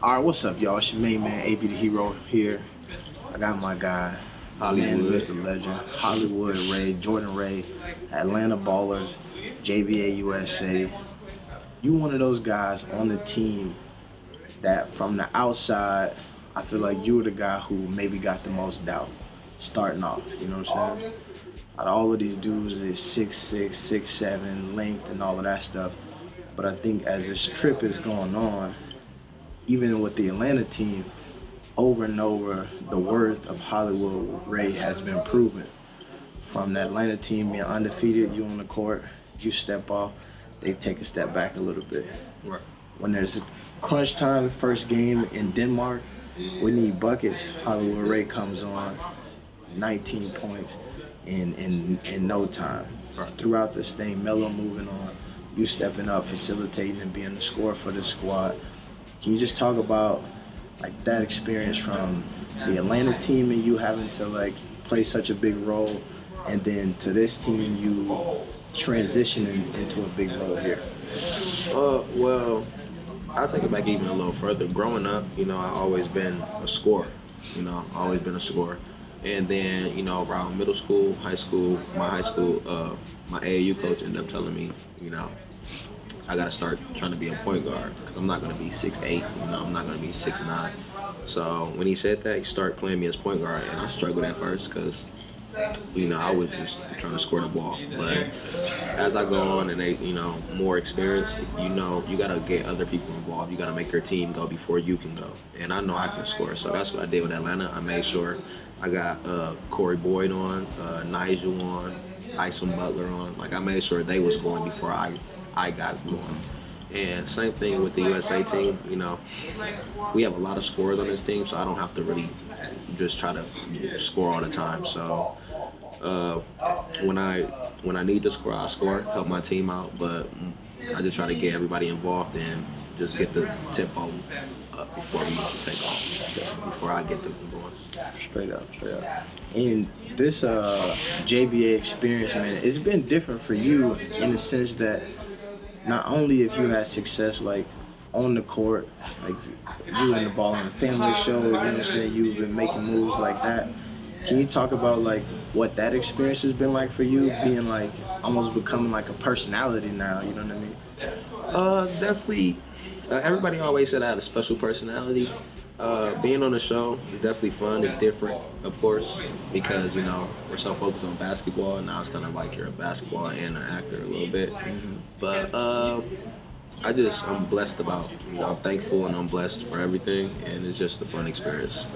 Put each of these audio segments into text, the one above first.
All right, what's up, y'all? It's your main man, AB the Hero here. I got my guy, man, Hollywood. Mr. Legend, Hollywood Ray, Jordan Ray, Atlanta Ballers, JBA USA. You one of those guys on the team that from the outside, I feel like you were the guy who maybe got the most doubt starting off. You know what I'm saying? Out of all of these dudes is 6'6", 6'7", length and all of that stuff. But I think as this trip is going on, even with the Atlanta team, over and over, the worth of Hollywood Ray has been proven. From the Atlanta team being undefeated, you on the court, you step off, they take a step back a little bit. Right. When there's crunch time, first game in Denmark, we need buckets. Hollywood Ray comes on, 19 points in no time. Right. Throughout this thing, Melo moving on, you stepping up, facilitating and being the scorer for the squad. Can you just talk about like that experience from the Atlanta team and you having to like play such a big role, and then to this team you transitioning into a big role here? Well, I'll take it back even a little further. Growing up, I always been a scorer. Always been a scorer. And then, around middle school, high school, my AAU coach ended up telling me, I gotta start trying to be a point guard because I'm not gonna be 6'8", I'm not gonna be 6'9". So when he said that, he started playing me as point guard, and I struggled at first because, I was just trying to score the ball. But as I go on and they, more experience, you gotta get other people involved. You gotta make your team go before you can go. And I know I can score, so that's what I did with Atlanta. I made sure I got Corey Boyd on, Nigel on, Ison Butler on. Like I made sure they was going before I got going. And same thing with the USA team, we have a lot of scorers on this team, so I don't have to really just try to score all the time. So when I need to score, I score, help my team out, but I just try to get everybody involved and just get the tempo up before we take off, before I get them going. Straight up. And this JBA experience, man, it's been different for you in the sense that not only if you had success like on the court, like you and the Ball and the Family show, you know what I'm saying, you've been making moves like that. Can you talk about like what that experience has been like for you, being like almost becoming like a personality now, you know what I mean? Definitely. Everybody always said I had a special personality. Being on the show is definitely fun. It's different, of course, because we're so focused on basketball. Now it's kind of like you're a basketball and an actor a little bit. But I'm blessed about. I'm thankful and I'm blessed for everything, and it's just a fun experience.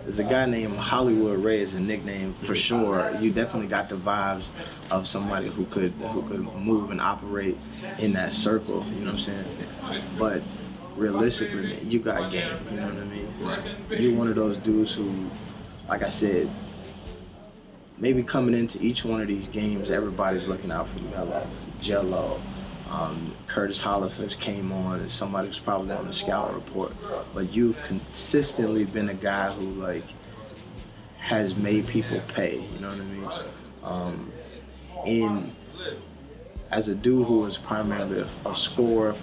There's a guy named Hollywood Ray as a nickname for sure. You definitely got the vibes of somebody who could move and operate in that circle, you know what I'm saying? But realistically, man, you got game, you know what I mean? Right. You're one of those dudes who, like I said, maybe coming into each one of these games, everybody's looking out for Melo, Jello. Curtis Hollis just came on as somebody who's probably on the scouting report, but you've consistently been a guy who like has made people pay. You know what I mean? And as a dude who was primarily a scorer,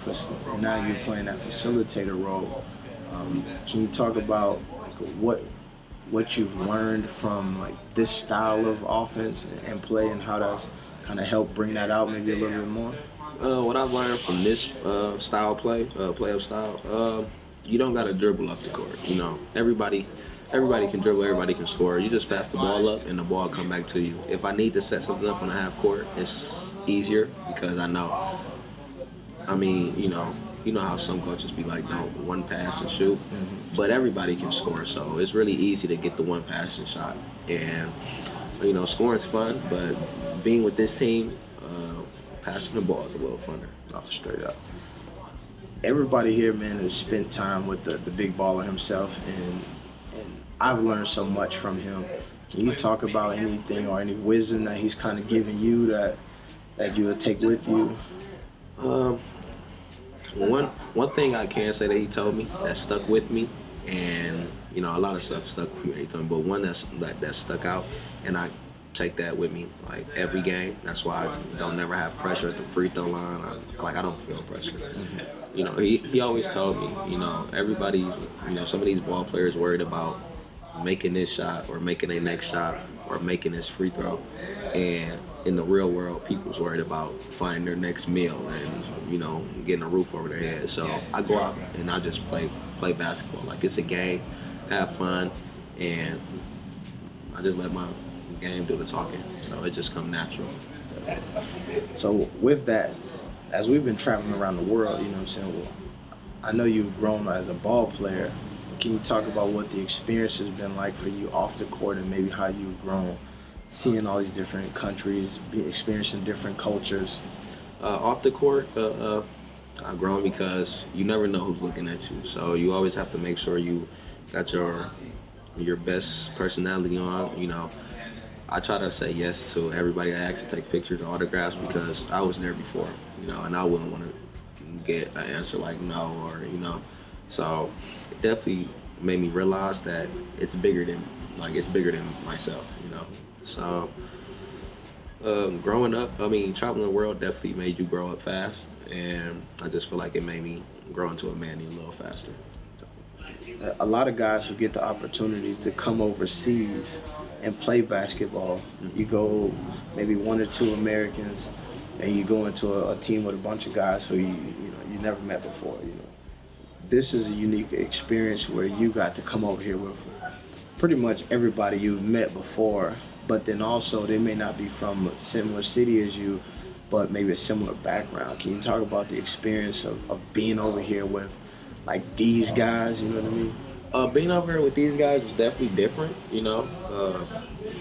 now you're playing that facilitator role. Can you talk about what you've learned from like this style of offense and play, and how that's kind of helped bring that out maybe a little bit more? What I've learned from this style playoff style, you don't gotta dribble up the court. Everybody can dribble, everybody can score. You just pass the ball up and the ball come back to you. If I need to set something up on the half court, it's easier because I know. I mean, you know how some coaches be like, no, one pass and shoot, but everybody can score. So it's really easy to get the one pass and shot. And scoring's fun, but being with this team. Passing the ball is a little funner. Oh, straight up. Everybody here, man, has spent time with the big baller himself, and I've learned so much from him. Can you talk about anything or any wisdom that he's kind of given you that you would take with you? One thing I can say that he told me that stuck with me, and a lot of stuff stuck with me that he told me, but one that stuck out, and take that with me like every game. That's why I don't never have pressure at the free throw line. I don't feel pressure. You know, he always told me, you know, everybody's, you know, some of these ball players worried about making this shot or making their next shot or making this free throw. And in the real world, people's worried about finding their next meal and, you know, getting a roof over their head. So I go out and I just play basketball. Like, it's a game, have fun, and I just let my game do the talking. So it just come natural. So with that, as we've been traveling around the world, you know what I'm saying, well, I know you've grown as a ball player. Can you talk about what the experience has been like for you off the court and maybe how you've grown, seeing all these different countries, experiencing different cultures? Off the court, I've grown because you never know who's looking at you. So you always have to make sure you got your best personality on. You know, I try to say yes to everybody I ask to take pictures or autographs because I was there before, you know, and I wouldn't want to get an answer like no or, you know. So it definitely made me realize that it's bigger than myself, you know. So growing up, I mean, traveling the world definitely made you grow up fast, and I just feel like it made me grow into a man a little faster. A lot of guys who get the opportunity to come overseas and play basketball, you go maybe 1 or 2 Americans, and you go into a team with a bunch of guys who you never met before. You know, this is a unique experience where you got to come over here with pretty much everybody you've met before, but then also they may not be from a similar city as you, but maybe a similar background. Can you talk about the experience of being over here with like these guys, you know what I mean? Being over here with these guys was definitely different, you know.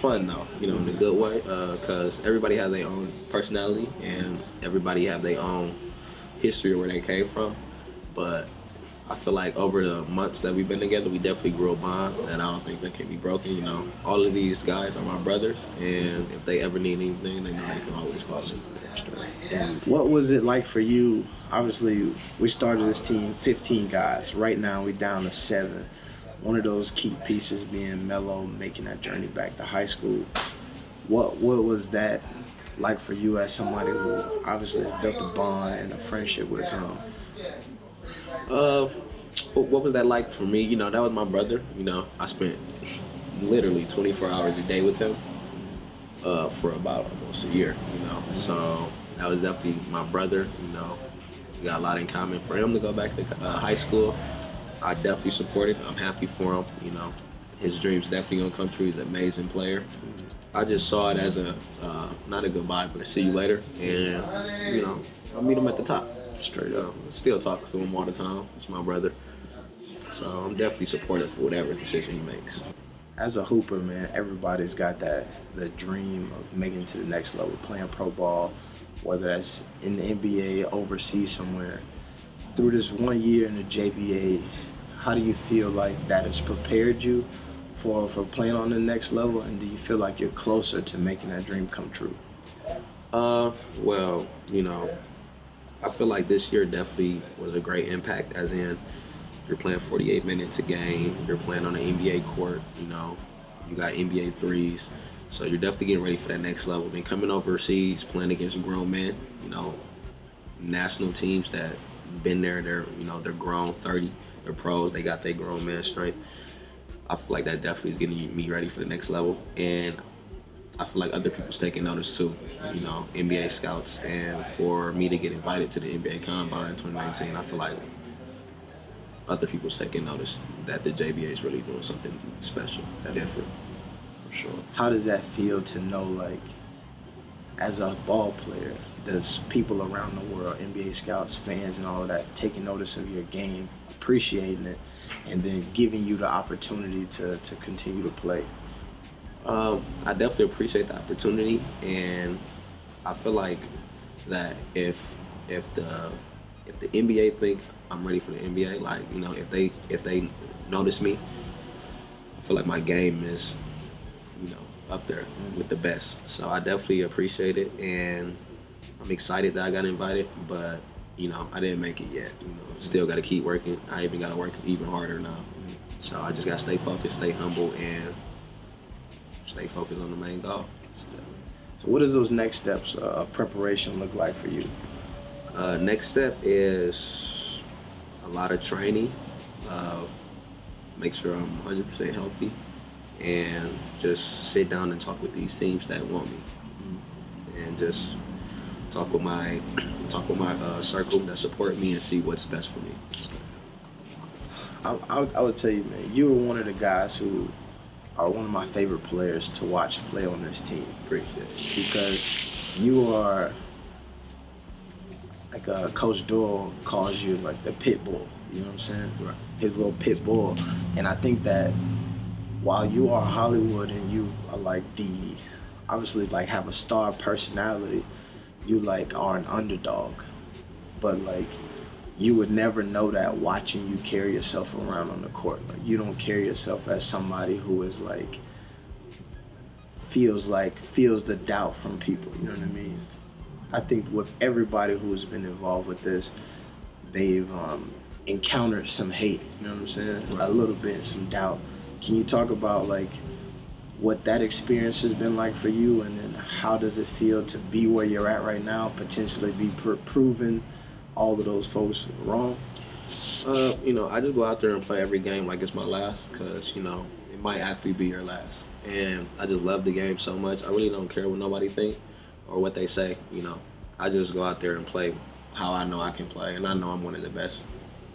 Fun though, you know, in a good way, because everybody has their own personality and everybody have their own history of where they came from. But I feel like over the months that we've been together, we definitely grew a bond that I don't think that can be broken, you know. All of these guys are my brothers, and if they ever need anything, they know they can always call me. And what was it like for you? Obviously, we started this team 15 guys. Right now, we're down to 7. One of those key pieces being Melo, making that journey back to high school. What was that like for you as somebody who obviously built a bond and a friendship with him? What was that like for me? You know, that was my brother. You know, I spent literally 24 hours a day with him for about almost a year, you know. So that was definitely my brother, you know. We got a lot in common. For him to go back to high school, I definitely support it. I'm happy for him, you know. His dreams definitely gonna come true. He's an amazing player. I just saw it as a, not a goodbye, but a see you later. And, you know, I'll meet him at the top. Straight up. Still talk to him all the time. He's my brother. So I'm definitely supportive for whatever decision he makes. As a hooper, man, everybody's got the dream of making it to the next level, playing pro ball, whether that's in the NBA, overseas somewhere. Through this 1 year in the JBA, how do you feel like that has prepared you for playing on the next level, and do you feel like you're closer to making that dream come true? Well, you know, I feel like this year definitely was a great impact, as in you're playing 48 minutes a game, you're playing on an NBA court, you know, you got NBA threes, so you're definitely getting ready for that next level. Then coming overseas, playing against grown men, you know, national teams that been there, they're grown, 30, they're pros, they got their grown man strength. I feel like that definitely is getting me ready for the next level, and I feel like other people's taking notice too, you know, NBA scouts, and for me to get invited to the NBA Combine in 2019, I feel like other people's taking notice that the JBA is really doing something special, different, for sure. How does that feel to know, like, as a ball player, there's people around the world, NBA scouts, fans, and all of that, taking notice of your game, appreciating it, and then giving you the opportunity to continue to play? I definitely appreciate the opportunity, and I feel like that if the NBA think I'm ready for the NBA, like, you know, if they notice me, I feel like my game is, you know, up there with the best. So I definitely appreciate it, and I'm excited that I got invited, but, you know, I didn't make it yet. You know, still got to keep working. I even got to work even harder now. So I just got to stay focused, stay humble, and stay focused on the main goal. So what does those next steps of preparation look like for you? Next step is a lot of training. Uh, Make sure I'm 100% healthy, and just sit down and talk with these teams that want me, and just talk with my circle that support me and see what's best for me. I would tell you, man, you were one of the guys who are one of my favorite players to watch play on this team. Appreciate it. Because you are, like Coach Doyle calls you like the pit bull, you know what I'm saying? Right. His little pit bull. And I think that while you are Hollywood and you are like obviously like have a star personality, you like are an underdog. But like, you would never know that watching you carry yourself around on the court. Like, you don't carry yourself as somebody who is like feels the doubt from people, you know what I mean? I think with everybody who has been involved with this, they've encountered some hate, you know what I'm saying? A little bit, some doubt. Can you talk about like what that experience has been like for you, and then how does it feel to be where you're at right now, potentially be proven all of those folks wrong? I just go out there and play every game like it's my last, because it might actually be your last, and I just love the game so much. I really don't care what nobody think or what they say. I just go out there and play how I know I can play, and I know I'm one of the best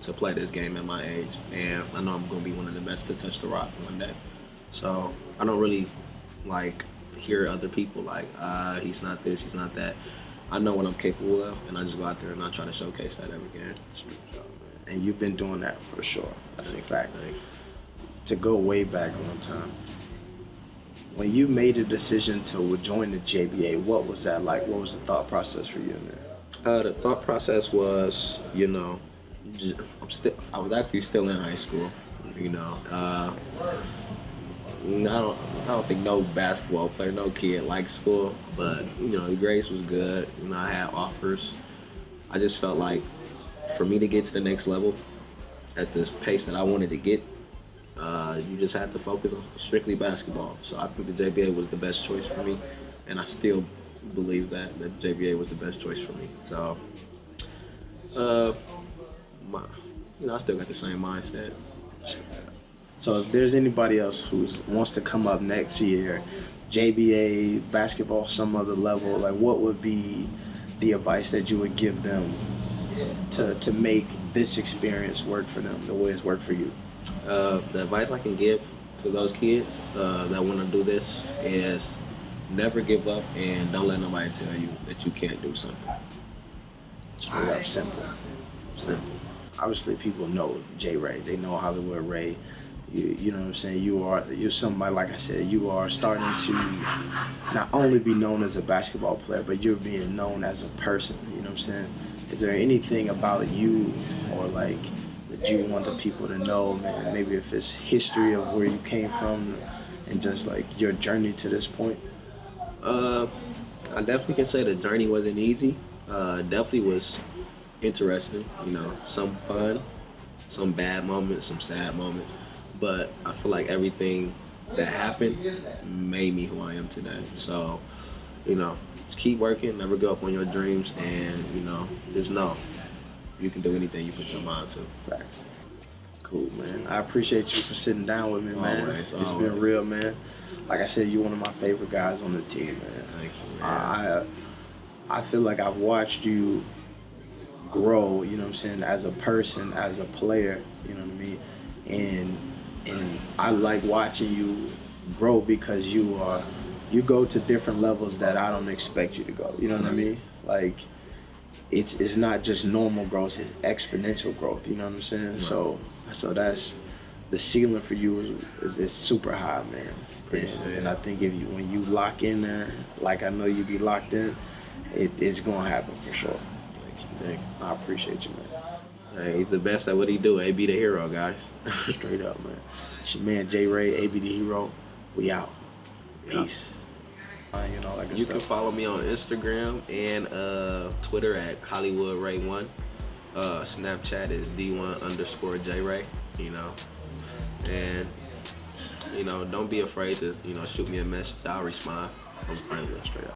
to play this game at my age, and I know I'm gonna be one of the best to touch the rock one day. So I don't really like hear other people like, he's not this, he's not that. I know what I'm capable of, and I just go out there and I try to showcase that every game. And you've been doing that for sure. That's a fact. To go way back one time, when you made a decision to join the JBA, what was that like? What was the thought process for you in there? The thought process was, I was actually still in high school. I don't think no basketball player, no kid likes school, but the grades was good. I had offers. I just felt like for me to get to the next level at this pace that I wanted to get, you just had to focus on strictly basketball. So I think the JBA was the best choice for me, and I still believe that the JBA was the best choice for me. So, I still got the same mindset. So if there's anybody else who wants to come up next year, JBA, basketball, some other level, like what would be the advice that you would give them to make this experience work for them the way it's worked for you? The advice I can give to those kids that want to do this is never give up, and don't let nobody tell you that you can't do something. Straight up simple. Obviously people know J. Ray. They know Hollywood Ray. You know what I'm saying? You're somebody, like I said, you are starting to not only be known as a basketball player, but you're being known as a person, you know what I'm saying? Is there anything about you or like that you want the people to know, man? Maybe if it's history of where you came from and just like your journey to this point? I definitely can say the journey wasn't easy. Definitely was interesting, some fun, some bad moments, some sad moments. But I feel like everything that happened made me who I am today. So, just keep working, never give up on your dreams, and, just know you can do anything you put your mind to. Facts. Cool, man. I appreciate you for sitting down with me, man. Always. It's been real, man. Like I said, you're one of my favorite guys on the team, man. Thank you, man. I feel like I've watched you grow, you know what I'm saying, as a person, as a player, you know what I mean? And I like watching you grow because you go to different levels that I don't expect you to go. You know what I mean? Like it's not just normal growth, it's exponential growth, you know what I'm saying? Right. So that's the ceiling for you is super high, man. And I think when you lock in there, like I know you be locked in, it's gonna happen for sure. Thank you. I appreciate you, man. Hey, he's the best at what he do. AB the hero, guys. Straight up, man. It's your man J. Ray, AB the hero. We out. Peace. You can follow me on Instagram and Twitter at Hollywood Ray 1. Snapchat is D1_J Ray. And don't be afraid to shoot me a message. I'll respond. I'm friendly, straight up.